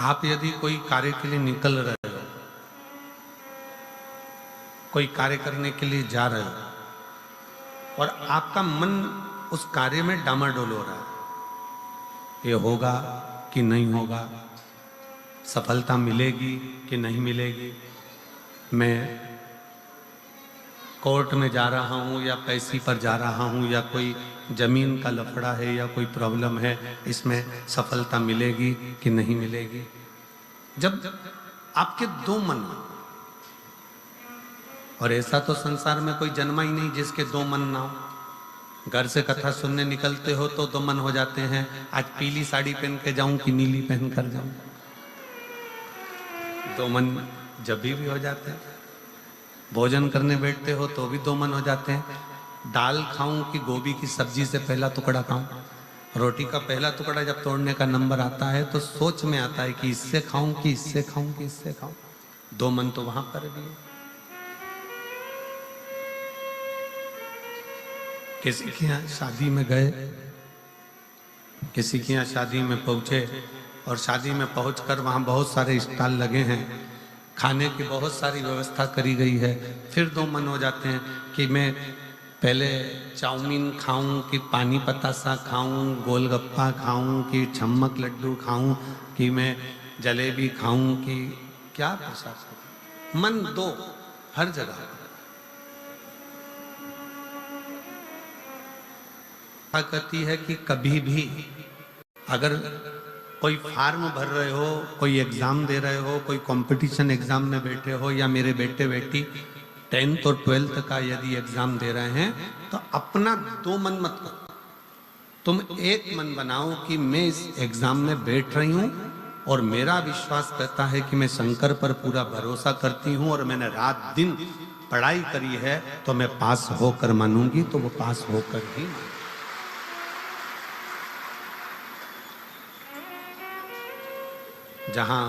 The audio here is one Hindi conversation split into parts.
आप यदि कोई कार्य के लिए निकल रहे हो, कोई कार्य करने के लिए जा रहे हो और आपका मन उस कार्य में डामाडोल हो रहा है, ये होगा कि नहीं होगा, सफलता मिलेगी कि नहीं मिलेगी, मैं कोर्ट में जा रहा हूँ या पैसी पर जा रहा हूँ, या कोई जमीन का लफड़ा है या कोई प्रॉब्लम है, इसमें सफलता मिलेगी कि नहीं मिलेगी। जब आपके दो मन, और ऐसा तो संसार में कोई जन्मा ही नहीं जिसके दो मन ना हो। घर से कथा सुनने निकलते हो तो दो मन हो जाते हैं, आज पीली साड़ी पहन के जाऊं कि नीली पहन कर जाऊं, दो मन जब भी हो जाते हैं। भोजन करने बैठते हो तो भी दो मन हो जाते हैं, दाल खाऊं कि गोभी की सब्जी से पहला टुकड़ा खाऊं। रोटी का पहला टुकड़ा जब तोड़ने का नंबर आता है तो सोच में आता है कि इससे खाऊं कि इससे खाऊं कि इससे खाऊं। दो मन तो वहां पर भी है। किसी के यहाँ शादी में गए, किसी के यहाँ शादी में पहुंचे और शादी में पहुंचकर वहां बहुत सारे स्टॉल लगे हैं, खाने की बहुत सारी व्यवस्था करी गई है। फिर दो मन हो जाते हैं कि मैं पहले चाउमीन खाऊं कि पानी पतासा खाऊं, गोलगप्पा खाऊं कि छम्मक लड्डू खाऊं, कि मैं जलेबी खाऊं कि क्या प्रसाद। मन दो हर जगह। कहती है कि कभी भी अगर कोई फॉर्म भर रहे हो, कोई एग्जाम दे रहे हो, कोई कंपटीशन एग्जाम में बैठे हो, या मेरे बेटे बेटी 10th और 12th का यदि एग्जाम दे रहे हैं, तो अपना दो मन मत करो, तुम एक मन बनाओ कि मैं इस एग्जाम में बैठ रही हूं और मेरा विश्वास कहता है कि मैं शंकर पर पूरा भरोसा करती हूं और मैंने रात दिन पढ़ाई करी है, तो मैं पास होकर मानूंगी, तो वो पास होकर ही। जहाँ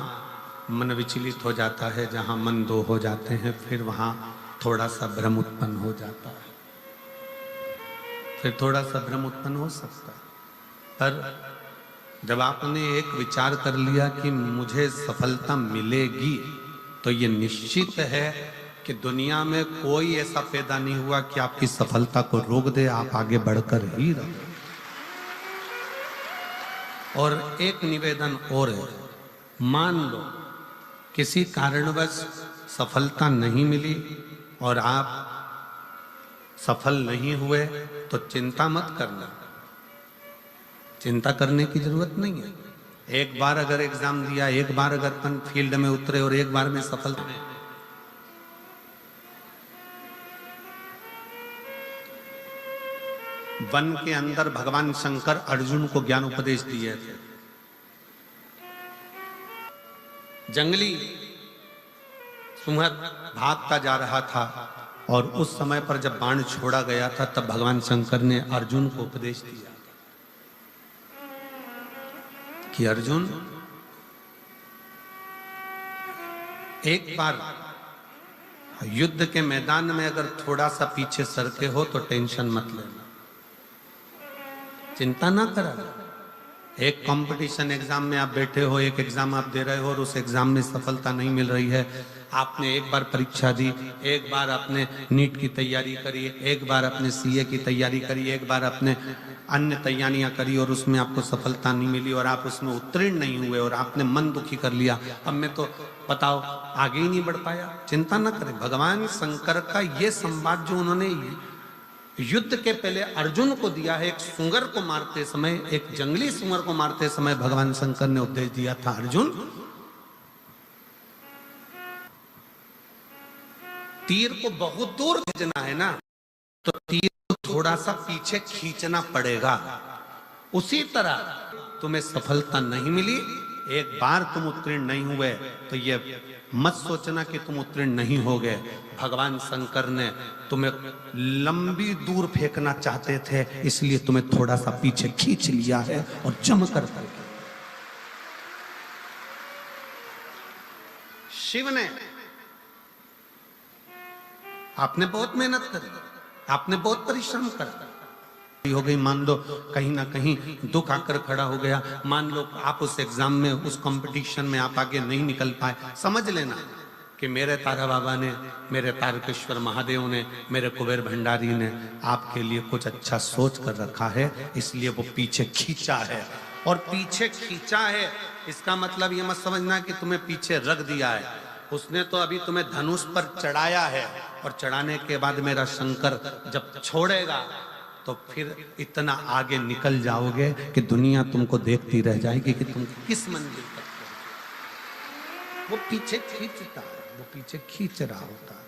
मन विचलित हो जाता है, जहाँ मन दो हो जाते हैं, फिर वहाँ थोड़ा सा भ्रम उत्पन्न हो जाता है, फिर थोड़ा सा भ्रम उत्पन्न हो सकता है। पर जब आपने एक विचार कर लिया कि मुझे सफलता मिलेगी, तो ये निश्चित है कि दुनिया में कोई ऐसा पैदा नहीं हुआ कि आपकी सफलता को रोक दे, आप आगे बढ़कर ही रहो। और एक निवेदन और है, मान लो किसी कारणवश सफलता नहीं मिली और आप सफल नहीं हुए, तो चिंता मत करना, चिंता करने की जरूरत नहीं है। एक बार अगर एग्जाम दिया, एक बार अगर अपन फील्ड में उतरे और एक बार में सफल हुए, वन के अंदर भगवान शंकर अर्जुन को ज्ञान उपदेश दिए थे। जंगली सुअर भागता जा रहा था और उस समय पर जब बाण छोड़ा गया था, तब भगवान शंकर ने अर्जुन को उपदेश दिया कि अर्जुन, एक बार युद्ध के मैदान में अगर थोड़ा सा पीछे सरके हो तो टेंशन मत लेना, चिंता ना करा। एक कंपटीशन एग्जाम में आप बैठे हो, एक एग्जाम आप दे रहे हो और उस एग्जाम में सफलता नहीं मिल रही है। आपने एक बार परीक्षा दी, एक बार आपने नीट की तैयारी करी, एक बार आपने सीए की तैयारी करी, एक बार आपने अन्य तैयारियां करी और उसमें आपको सफलता नहीं मिली और आप उसमें उत्तीर्ण नहीं हुए और आपने मन दुखी कर लिया। अब मैं तो बताओ आगे ही नहीं बढ़ पाया। चिंता ना करें, भगवान शंकर का ये संवाद जो उन्होंने युद्ध के पहले अर्जुन को दिया है, एक सुअर को मारते समय, एक जंगली सुअर को मारते समय भगवान शंकर ने उपदेश दिया था, अर्जुन तीर को बहुत दूर भेजना है ना, तो तीर को थोड़ा सा पीछे खींचना पड़ेगा। उसी तरह तुम्हें सफलता नहीं मिली, एक बार तुम उत्तीर्ण नहीं हुए तो ये मत सोचना कि तुम उत्तीर्ण नहीं हो गए। भगवान शंकर ने तुम्हें लंबी दूर फेंकना चाहते थे, इसलिए तुम्हें थोड़ा सा पीछे खींच लिया है और जमकर कर। शिव ने, आपने बहुत मेहनत करी, आपने बहुत परिश्रम करा, हो गई, मान लो कहीं ना कहीं दुख आकर खड़ा हो गया, मान लो आप उस एग्जाम में, उस कंपटीशन में आप आगे नहीं निकल पाए, समझ लेना कि मेरे तारा बाबा ने, मेरे तारकेश्वर महादेव ने, मेरे कुबेर भंडारी ने आपके लिए कुछ अच्छा सोच कर रखा है, इसलिए वो पीछे खींचा है। और पीछे खींचा है इसका मतलब ये मत समझना कि तुम्हें पीछे रख दिया है, उसने तो अभी तुम्हें धनुष पर चढ़ाया है, और चढ़ाने के बाद मेरा शंकर जब छोड़ेगा तो फिर इतना आगे निकल जाओगे कि दुनिया तुमको देखती रह जाएगी कि तुम किस मंजिल तक पहुंचे। वो पीछे खींचता है, वो पीछे खींच रहा होता है।